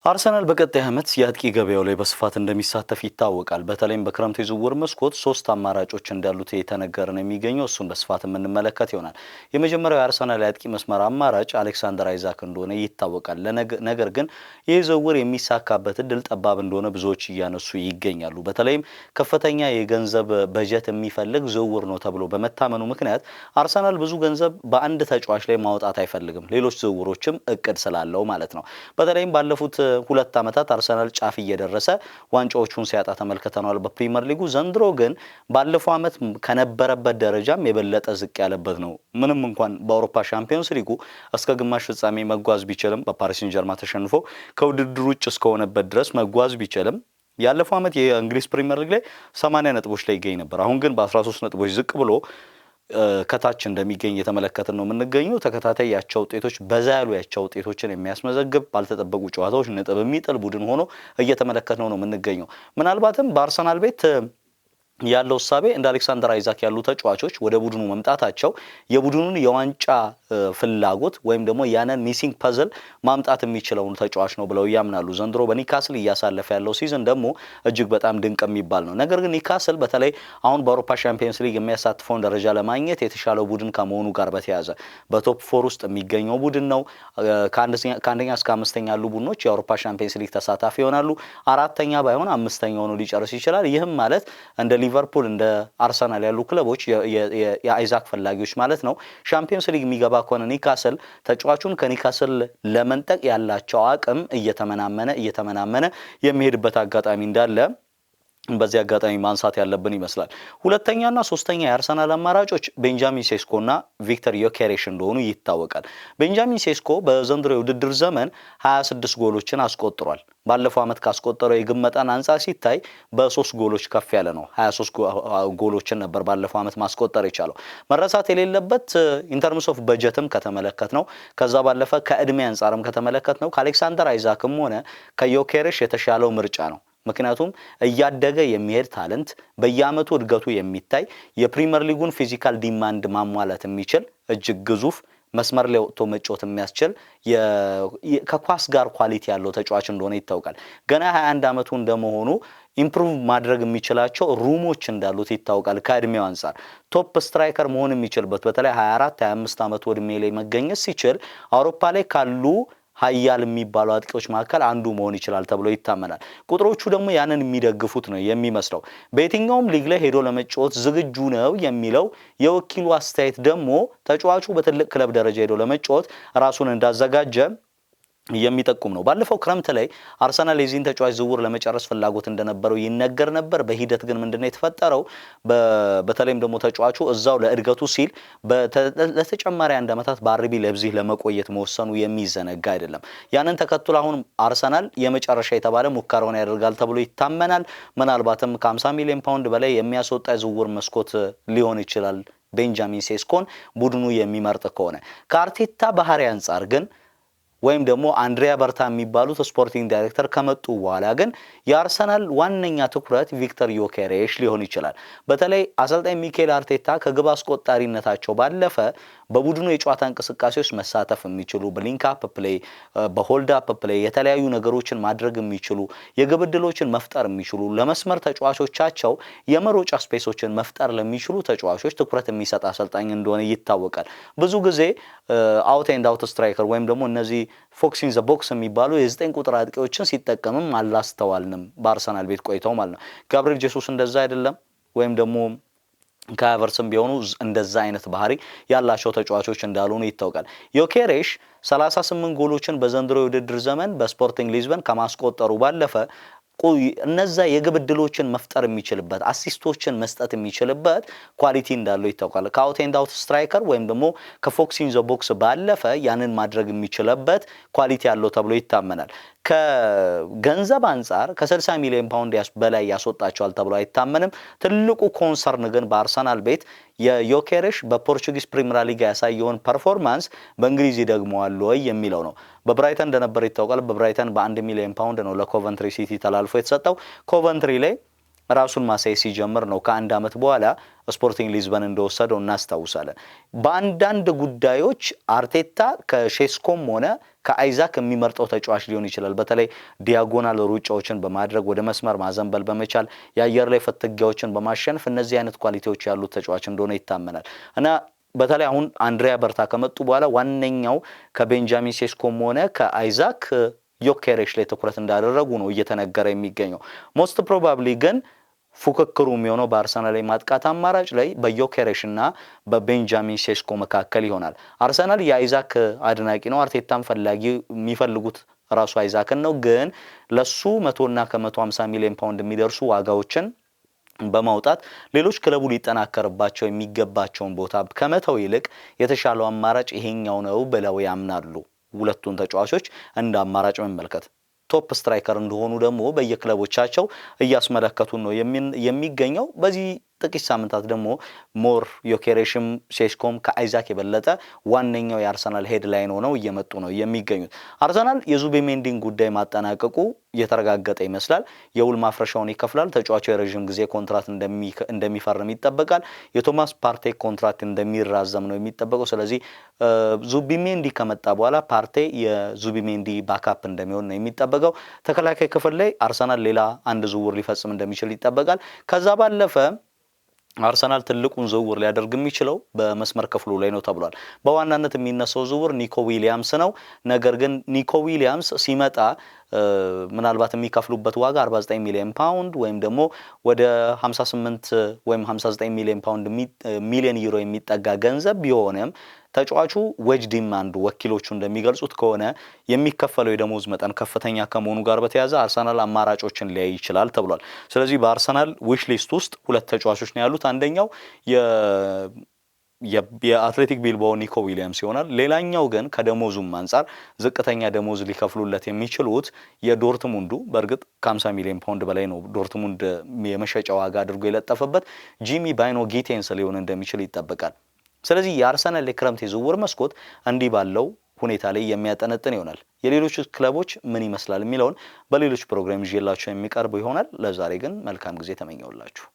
አርሰናል በቀጣይ ዓመት የአጥቂ ገበያው ላይ በስፋት እንደሚሳተፍ ይታወቃል። በተለይም በክረምቱ የዝውውር መስኮት ሶስት አማራጮች እንዳሉት የተነገረ ነው የሚገኘው። እሱን በስፋት የምንመለከት ይሆናል። የመጀመሪያው የአርሰናል የአጥቂ መስመር አማራጭ አሌክሳንደር አይዛክ እንደሆነ ይታወቃል። ነገር ግን ይህ ዝውውር የሚሳካበት እድል ጠባብ እንደሆነ ብዙዎች እያነሱ ይገኛሉ። በተለይም ከፍተኛ የገንዘብ በጀት የሚፈልግ ዝውውር ነው ተብሎ በመታመኑ ምክንያት አርሰናል ብዙ ገንዘብ በአንድ ተጫዋች ላይ ማውጣት አይፈልግም። ሌሎች ዝውውሮችም እቅድ ስላለው ማለት ነው። በተለይም ባለፉት ሁለት ዓመታት አርሰናል ጫፍ እየደረሰ ዋንጫዎቹን ሲያጣ ተመልክተናል በፕሪሚየር ሊጉ። ዘንድሮ ግን ባለፈው ዓመት ከነበረበት ደረጃም የበለጠ ዝቅ ያለበት ነው። ምንም እንኳን በአውሮፓ ሻምፒዮንስ ሊጉ እስከ ግማሽ ፍጻሜ መጓዝ ቢችልም በፓሪስ ሴን ጀርማ ተሸንፎ ከውድድሩ ውጭ እስከሆነበት ድረስ መጓዝ ቢችልም ያለፈው ዓመት የእንግሊዝ ፕሪሚየር ሊግ ላይ 80 ነጥቦች ላይ ይገኝ ነበር። አሁን ግን በ13 ነጥቦች ዝቅ ብሎ ከታች እንደሚገኝ የተመለከትን ነው የምንገኘው። ተከታታይ ያቻ ውጤቶች በዛ ያሉ ያቻ ውጤቶችን የሚያስመዘግብ ባልተጠበቁ ጨዋታዎች ነጥብ የሚጥል ቡድን ሆኖ እየተመለከትነው ነው የምንገኘው። ምናልባትም በአርሰናል ቤት ያለው እሳቤ እንደ አሌክሳንደር አይዛክ ያሉ ተጫዋቾች ወደ ቡድኑ መምጣታቸው የቡድኑን የዋንጫ ፍላጎት ወይም ደግሞ ያንን ሚሲንግ ፐዝል ማምጣት የሚችለውን ተጫዋች ነው ብለው ያምናሉ። ዘንድሮ በኒካስል እያሳለፈ ያለው ሲዝን ደግሞ እጅግ በጣም ድንቅ የሚባል ነው። ነገር ግን ኒካስል በተለይ አሁን በአውሮፓ ሻምፒዮንስ ሊግ የሚያሳትፈውን ደረጃ ለማግኘት የተሻለው ቡድን ከመሆኑ ጋር በተያያዘ በቶፕ ፎር ውስጥ የሚገኘው ቡድን ነው። ከአንደኛ እስከ አምስተኛ ያሉ ቡድኖች የአውሮፓ ሻምፒዮንስ ሊግ ተሳታፊ ይሆናሉ። አራተኛ ባይሆን አምስተኛ ሆኖ ሊጨርስ ይችላል። ይህም ማለት እንደ ሊቨርፑል እንደ አርሰናል ያሉ ክለቦች የአይዛክ ፈላጊዎች ማለት ነው ሻምፒዮንስ ሊግ የሚገባ ከሆነ ኒካስል ተጫዋቹን ከኒካስል ለመንጠቅ ያላቸው አቅም እየተመናመነ የሚሄድበት አጋጣሚ እንዳለ በዚህ አጋጣሚ ማንሳት ያለብን ይመስላል። ሁለተኛና ሶስተኛ የአርሰናል አማራጮች ቤንጃሚን ሴስኮና ቪክተር ዮኬሬሽ እንደሆኑ ይታወቃል። ቤንጃሚን ሴስኮ በዘንድሮ የውድድር ዘመን 26 ጎሎችን አስቆጥሯል። ባለፈው ዓመት ካስቆጠረው የግብ መጠን አንጻር ሲታይ በ3 ጎሎች ከፍ ያለ ነው። 23 ጎሎችን ነበር ባለፈው ዓመት ማስቆጠር የቻለው። መረሳት የሌለበት ኢንተርምስ ኦፍ በጀትም ከተመለከት ነው ከዛ ባለፈ ከእድሜ አንጻርም ከተመለከት ነው ከአሌክሳንደር አይዛክም ሆነ ከዮኬሬሽ የተሻለው ምርጫ ነው። ምክንያቱም እያደገ የሚሄድ ታለንት በየአመቱ እድገቱ የሚታይ የፕሪሚየር ሊጉን ፊዚካል ዲማንድ ማሟላት የሚችል እጅግ ግዙፍ መስመር ላይ ወጥቶ መጫወት የሚያስችል ከኳስ ጋር ኳሊቲ ያለው ተጫዋች እንደሆነ ይታወቃል። ገና 21 አመቱ እንደመሆኑ ኢምፕሩቭ ማድረግ የሚችላቸው ሩሞች እንዳሉት ይታወቃል። ከእድሜው አንጻር ቶፕ ስትራይከር መሆን የሚችልበት በተለይ 24 25 አመቱ እድሜ ላይ መገኘት ሲችል አውሮፓ ላይ ካሉ ሀያል የሚባሉ አጥቂዎች መካከል አንዱ መሆን ይችላል ተብሎ ይታመናል። ቁጥሮቹ ደግሞ ያንን የሚደግፉት ነው የሚመስለው። በየትኛውም ሊግ ላይ ሄዶ ለመጫወት ዝግጁ ነው የሚለው የወኪሉ አስተያየት ደግሞ ተጫዋቹ በትልቅ ክለብ ደረጃ ሄዶ ለመጫወት ራሱን እንዳዘጋጀ የሚጠቁም ነው። ባለፈው ክረምት ላይ አርሰናል የዚህን ተጫዋች ዝውውር ለመጨረስ ፍላጎት እንደነበረው ይነገር ነበር። በሂደት ግን ምንድነው የተፈጠረው? በተለይም ደግሞ ተጫዋቹ እዛው ለእድገቱ ሲል ለተጨማሪ 1 ዓመታት በአርቢ ለብዚህ ለመቆየት መወሰኑ የሚዘነጋ አይደለም። ያንን ተከትሎ አሁን አርሰናል የመጨረሻ የተባለ ሙከራውን ያደርጋል ተብሎ ይታመናል። ምናልባትም ከ50 ሚሊዮን ፓውንድ በላይ የሚያስወጣ የዝውውር መስኮት ሊሆን ይችላል ቤንጃሚን ሴስኮን ቡድኑ የሚመርጥ ከሆነ። ከአርቴታ ባህሪ አንጻር ግን ወይም ደግሞ አንድሪያ በርታ የሚባሉት ስፖርቲንግ ዳይሬክተር ከመጡ በኋላ ግን የአርሰናል ዋነኛ ትኩረት ቪክተር ዮኬሬሽ ሊሆን ይችላል። በተለይ አሰልጣኝ ሚኬል አርቴታ ከግብ አስቆጣሪነታቸው ባለፈ በቡድኑ የጨዋታ እንቅስቃሴዎች መሳተፍ የሚችሉ በሊንክ አፕ ፕሌይ፣ በሆልድ አፕ ፕሌይ የተለያዩ ነገሮችን ማድረግ የሚችሉ የግብ ዕድሎችን መፍጠር የሚችሉ ለመስመር ተጫዋቾቻቸው የመሮጫ ስፔሶችን መፍጠር ለሚችሉ ተጫዋቾች ትኩረት የሚሰጥ አሰልጣኝ እንደሆነ ይታወቃል። ብዙ ጊዜ አውት ኤንድ አውት ስትራይከር ወይም ደግሞ እነዚህ ፎክስ ኢን ዘ ቦክስ የሚባሉ የ9 ቁጥር አጥቂዎችን ሲጠቀምም አላስተዋልንም በአርሰናል ቤት ቆይተው ማለት ነው። ጋብሪኤል ጄሱስ እንደዛ አይደለም ወይም ደግሞ ከሀቨርትስም ቢሆኑ እንደዛ አይነት ባህሪ ያላቸው ተጫዋቾች እንዳልሆኑ ይታወቃል። ዮኬሬሽ 38 ጎሎችን በዘንድሮ የውድድር ዘመን በስፖርቲንግ ሊዝበን ከማስቆጠሩ ባለፈ እነዛ የግብ ዕድሎችን መፍጠር የሚችልበት አሲስቶችን መስጠት የሚችልበት ኳሊቲ እንዳለው ይታወቃል። ከአውት ኤንድ አውት ስትራይከር ወይም ደግሞ ከፎክስ ኢን ዘ ቦክስ ባለፈ ያንን ማድረግ የሚችልበት ኳሊቲ ያለው ተብሎ ይታመናል። ከገንዘብ አንጻር ከ60 ሚሊዮን ፓውንድ በላይ ያስወጣቸዋል ተብሎ አይታመንም። ትልቁ ኮንሰርን ግን በአርሰናል ቤት የዮኬሬሽ በፖርቹጊዝ ፕሪሚየር ሊግ ያሳየውን ፐርፎርማንስ በእንግሊዝ ይደግመዋል ወይ የሚለው ነው። በብራይተን እንደነበር ይታወቃል። በብራይተን በ1 ሚሊዮን ፓውንድ ነው ለኮቨንትሪ ሲቲ ተላልፎ የተሰጠው። ኮቨንትሪ ላይ ራሱን ማሳየት ሲጀምር ነው ከአንድ ዓመት በኋላ ስፖርቲንግ ሊዝበን እንደወሰደው እናስታውሳለን። በአንዳንድ ጉዳዮች አርቴታ ከሼስኮም ሆነ ከአይዛክ የሚመርጠው ተጫዋች ሊሆን ይችላል። በተለይ ዲያጎናል ሩጫዎችን በማድረግ ወደ መስመር ማዘንበል በመቻል የአየር ላይ ፍትጊያዎችን በማሸነፍ እነዚህ አይነት ኳሊቲዎች ያሉት ተጫዋች እንደሆነ ይታመናል እና በተለይ አሁን አንድሪያ በርታ ከመጡ በኋላ ዋነኛው ከቤንጃሚን ሴስኮም ሆነ ከአይዛክ ዮኬሬሽ ላይ ትኩረት እንዳደረጉ ነው እየተነገረ የሚገኘው። ሞስት ፕሮባብሊ ግን ፉክክሩ የሚሆነው በአርሰናል ላይ ማጥቃት አማራጭ ላይ በዮኬሬሽ እና በቤንጃሚን ሴስኮ መካከል ይሆናል። አርሰናል የአይዛክ አድናቂ ነው። አርቴታም የሚፈልጉት ራሱ አይዛክን ነው። ግን ለሱ 100 እና ከ150 ሚሊዮን ፓውንድ የሚደርሱ ዋጋዎችን በማውጣት ሌሎች ክለቡ ሊጠናከርባቸው የሚገባቸውን ቦታ ከመተው ይልቅ የተሻለው አማራጭ ይሄኛው ነው ብለው ያምናሉ። ሁለቱን ተጫዋቾች እንደ አማራጭ መመልከት ቶፕ ስትራይከር እንደሆኑ ደግሞ በየክለቦቻቸው እያስመለከቱን ነው የሚገኘው። በዚህ ጥቂት ሳምንታት ደግሞ ሞር ዮኬሬሽም ሴስኮም ከአይዛክ የበለጠ ዋነኛው የአርሰናል ሄድላይን ሆነው እየመጡ ነው የሚገኙት። አርሰናል የዙቢሜንዲን ጉዳይ ማጠናቀቁ የተረጋገጠ ይመስላል። የውል ማፍረሻውን ይከፍላል። ተጫዋቹ የረዥም ጊዜ ኮንትራት እንደሚፈርም ይጠበቃል። የቶማስ ፓርቴ ኮንትራት እንደሚራዘም ነው የሚጠበቀው። ስለዚህ ዙቢሜንዲ ከመጣ በኋላ ፓርቴ የዙቢሜንዲ ባካፕ እንደሚሆን ነው የሚጠበቀው። ተከላካይ ክፍል ላይ አርሰናል ሌላ አንድ ዝውውር ሊፈጽም እንደሚችል ይጠበቃል። ከዛ ባለፈ አርሰናል ትልቁን ዝውውር ሊያደርግ የሚችለው በመስመር ክፍሉ ላይ ነው ተብሏል። በዋናነት የሚነሳው ዝውውር ኒኮ ዊሊያምስ ነው። ነገር ግን ኒኮ ዊሊያምስ ሲመጣ ምናልባት የሚከፍሉበት ዋጋ 49 ሚሊዮን ፓውንድ ወይም ደግሞ ወደ 58 ወይም 59 ሚሊዮን ፓውንድ ሚሊዮን ዩሮ የሚጠጋ ገንዘብ ቢሆንም ተጫዋቹ ዌጅ ዲማንድ ወኪሎቹ እንደሚገልጹት ከሆነ የሚከፈለው የደሞዝ መጠን ከፍተኛ ከመሆኑ ጋር በተያያዘ አርሰናል አማራጮችን ሊያይ ይችላል ተብሏል። ስለዚህ በአርሰናል ዊሽ ሊስት ውስጥ ሁለት ተጫዋቾች ነው ያሉት። አንደኛው የአትሌቲክ ቢልባኦ ኒኮ ዊሊያምስ ይሆናል። ሌላኛው ግን ከደሞዙም አንጻር ዝቅተኛ ደሞዝ ሊከፍሉለት የሚችሉት የዶርትሙንዱ በእርግጥ ከ50 ሚሊዮን ፓውንድ በላይ ነው ዶርትሙንድ የመሸጫ ዋጋ አድርጎ የለጠፈበት ጂሚ ባይኖ ጊቴንስ ሊሆን እንደሚችል ይጠበቃል። ስለዚህ የአርሰናል የክረምት የዝውውር መስኮት እንዲህ ባለው ሁኔታ ላይ የሚያጠነጥን ይሆናል። የሌሎች ክለቦች ምን ይመስላል የሚለውን በሌሎች ፕሮግራም ይዤላችሁ የሚቀርብ ይሆናል። ለዛሬ ግን መልካም ጊዜ ተመኘውላችሁ።